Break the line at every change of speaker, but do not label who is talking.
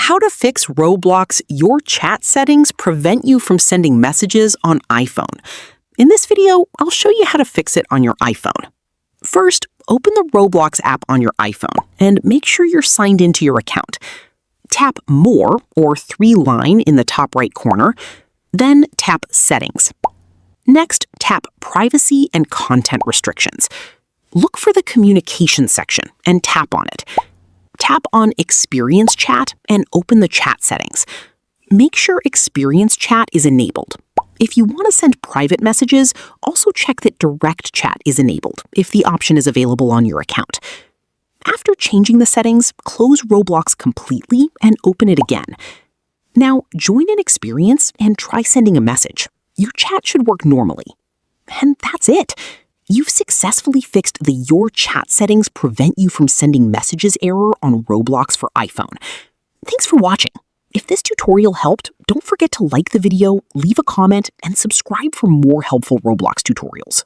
How to fix Roblox Your chat settings prevent you from sending messages on iPhone. In this video, I'll show you how to fix it on your iPhone. First, open the Roblox app on your iPhone and make sure you're signed into your account. Tap More or 3-line in the top right corner, then tap Settings. Next, tap Privacy and Content Restrictions. Look for the Communications section and tap on it. Tap on Experience Chat and open the chat settings. Make sure Experience Chat is enabled. If you want to send private messages, also check that Direct Chat is enabled if the option is available on your account. After changing the settings, close Roblox completely and open it again. Now, join an experience and try sending a message. Your chat should work normally. And that's it. You've successfully fixed the Your Chat settings prevent you from sending messages error on Roblox for iPhone. Thanks for watching. If this tutorial helped, don't forget to like the video, leave a comment, and subscribe for more helpful Roblox tutorials.